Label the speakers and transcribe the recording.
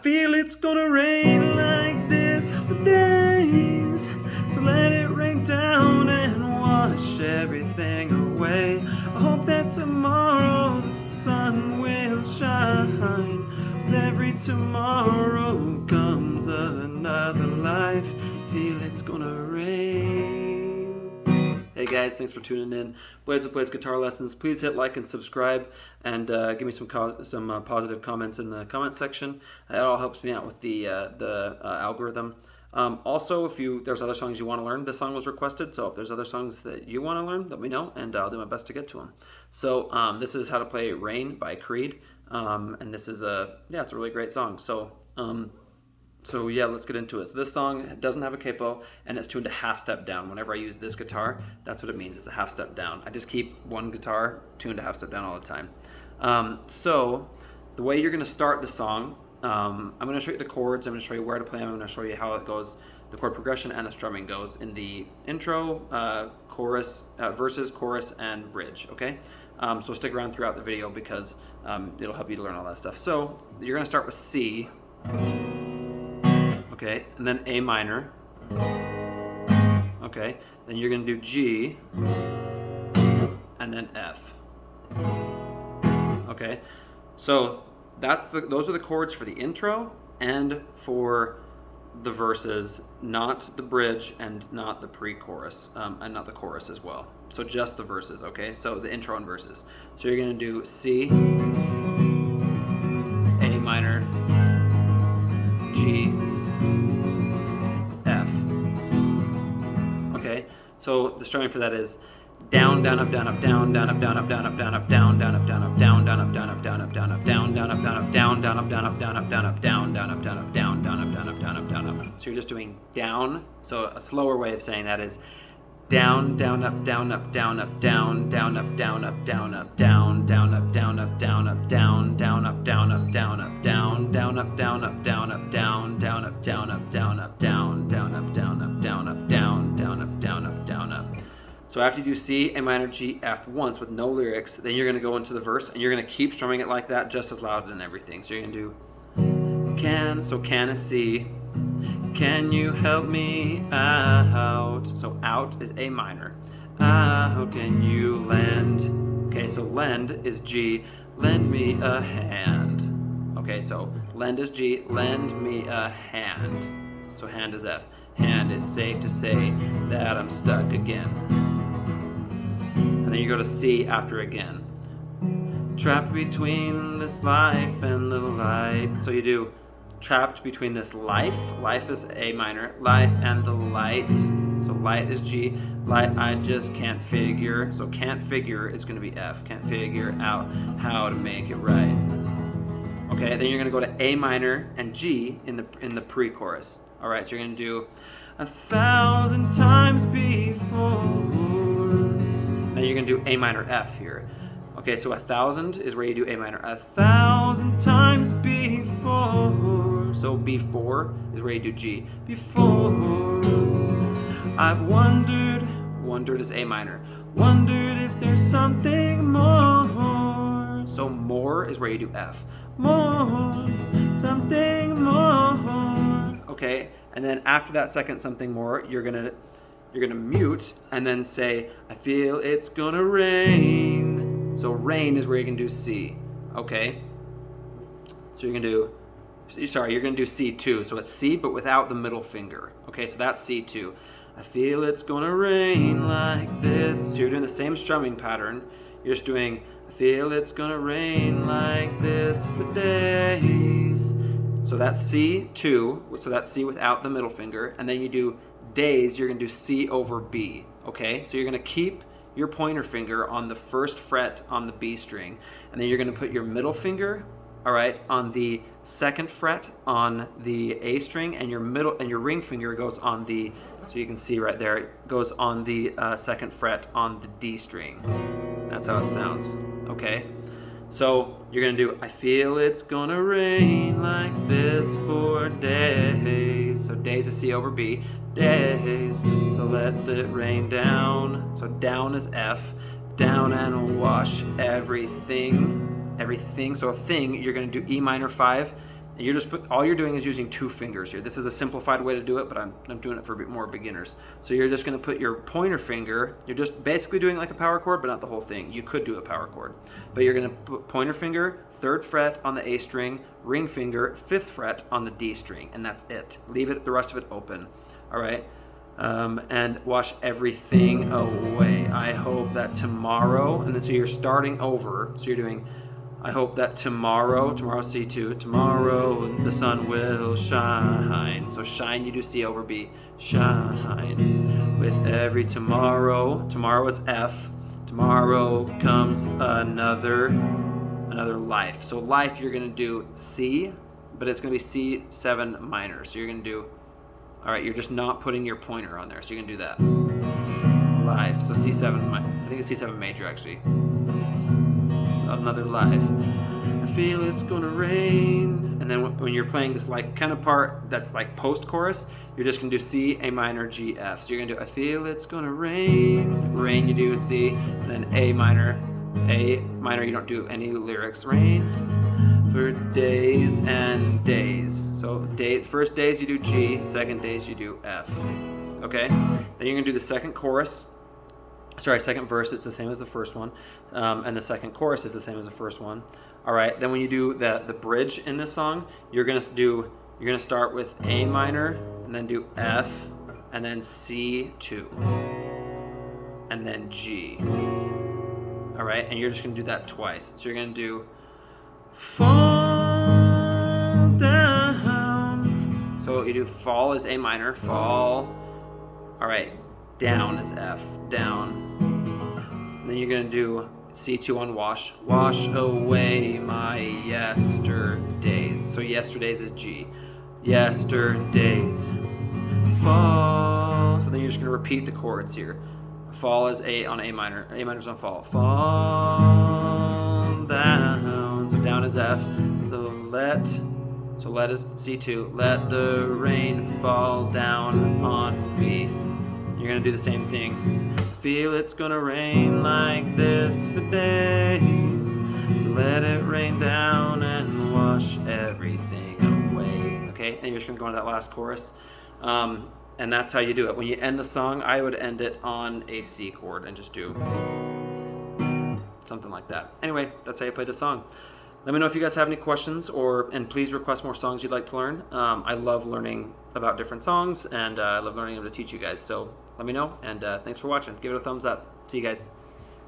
Speaker 1: feel it's gonna rain like this for days. So let it rain down and wash everything away. I hope that tomorrow the sun will shine. With every tomorrow comes another life. Feel it's gonna rain. Hey guys, thanks for tuning in. Blaze with Blaze Guitar Lessons. Please hit like and subscribe, and give me some positive comments in the comment section. It all helps me out with the algorithm. Also, if there's other songs you want to learn, this song was requested. So if there's other songs that you want to learn, let me know, and I'll do my best to get to them. So this is How to Play Rain by Creed, and this is it's a really great song. So yeah, let's get into it. So this song doesn't have a capo, and it's tuned to half step down. Whenever I use this guitar, that's what it means. It's a half step down. I just keep one guitar tuned to half step down all the time. So the way you're going to start the song, I'm going to show you the chords. I'm going to show you where to play them. I'm going to show you how it goes, the chord progression and the strumming goes in the intro, chorus, verses, chorus, and bridge. Okay, so stick around throughout the video because it'll help you to learn all that stuff. So you're going to start with C. Okay, and then A minor. Okay, then you're going to do G, and then F. Okay, so those are the chords for the intro and for the verses, not the bridge and not the pre-chorus, and not the chorus as well. So just the verses. Okay, so the intro and verses. So you're going to do C, A minor, G, F. Okay, so the strumming for that is down, down, up, down, up, down, down, up, down, up, down, up, down, up, down, down, up, down, up, down, down, up, down, up, down, up, down, up, down, down, up, down, up, down, down, up, down, up, down, up, down, up, down, down, up, down, up, down, down, up, down, up, down, up, down, up. So you're just doing down. So a slower way of saying that is down, down, up, down, up, down, up, down, down, up, down, up, down, up, down, down, up, down, up, down, up, down, down, up, down, up, down, up, down, down, up, down, up, down, up, down, down, up, down, up, down, up, down, down, up, down, up, down, up, down, down, up, down, up, down, up. So after you do C, A minor, G, F once with no lyrics, then you're going to go into the verse and you're going to keep strumming it like that, just as loud and everything. So you're going to do can, so can is C. Can you help me out? So out is A minor. How can you lend? Okay, so lend is G. Lend me a hand. Okay, so lend is G. Lend me a hand. So hand is F. Hand, it's safe to say that I'm stuck again. And then you go to C after again. Trapped between this life and the light. So you do trapped between this life. Life is A minor. Life and the light. So light is G. Light, I just can't figure. So can't figure is going to be F. Can't figure out how to make it right. Okay, then you're going to go to A minor and G in the pre-chorus. All right, so you're going to do 1,000 times before. Then you're going to do A minor F here. Okay, so 1,000 is where you do A minor. 1,000 times before. So before is where you do G. Before I've wondered is A minor. Wondered if there's something more. So more is where you do F. More, something more. Okay, and then after that second something more, you're gonna mute and then say, I feel it's gonna rain. So rain is where you can do C. Okay, so you're gonna do C2. So it's C but without the middle finger. Okay, so that's C2. I feel it's gonna rain like this. So you're doing the same strumming pattern. You're just doing I feel it's gonna rain like this for days. So that's C2, so that's C without the middle finger, and then you do days, you're gonna do C over B, okay? So you're gonna keep your pointer finger on the first fret on the B string, and then you're gonna put your middle finger, all right, on the second fret on the A string, and your ring finger goes on the, so you can see right there, it goes on the second fret on the D string. That's how it sounds, okay? So you're gonna do, I feel it's gonna rain like this for days. So days is C over B, days. So let it rain down. So down is F, down and wash everything. So a thing, you're gonna do E minor 5 And you're just all you're doing is using 2 fingers here. This is a simplified way to do it, but I'm doing it for more beginners. So you're just going to put your pointer finger, you're just basically doing like a power chord, but not the whole thing. You could do a power chord, but you're going to put pointer finger, 3rd fret on the A string, ring finger, 5th fret on the D string, and that's it. Leave it, the rest of it open. All right. And wash everything away. I hope that tomorrow, and then so you're starting over. So you're doing, I hope that tomorrow C2, tomorrow the sun will shine. So shine, you do C over B, shine. With every tomorrow is F. Tomorrow comes another life. So life, you're gonna do C, but it's gonna be C7 minor. So you're gonna do, all right, you're just not putting your pointer on there. So you're gonna do that. Life, so C7, I think it's C7 major actually. Another life. I feel it's gonna rain. And then when you're playing this like kind of part that's like post chorus, you're just gonna do C, A minor, G, F. So you're gonna do I feel it's gonna rain. Rain, you do C, and then A minor, you don't do any lyrics. Rain for days and days. So first days you do G, second days you do F. Okay? Then you're gonna do the second chorus. Second verse, it's the same as the first one, and the second chorus is the same as the first one. All right, then when you do the bridge in this song, you're gonna start with A minor, and then do F, and then C2, and then G. All right, and you're just gonna do that twice. So you're gonna do fall down. So you do fall is A minor, fall. All right, down is F, down. And then you're gonna do C2 on wash. Wash away my yesterdays. So yesterdays is G. Yesterdays. Fall. So then you're just gonna repeat the chords here. Fall is A on A minor. A minor's on fall. Fall down. So down is F. So let is C2. Let the rain fall down on me. You're gonna do the same thing. Feel it's gonna rain like this for days. So let it rain down and wash everything away. Okay, and you're just gonna go into that last chorus. And that's how you do it. When you end the song, I would end it on a C chord and just do something like that. Anyway, that's how you play the song. Let me know if you guys have any questions, and please request more songs you'd like to learn. I love learning about different songs, and I love learning how to teach you guys. So let me know, and thanks for watching. Give it a thumbs up. See you guys.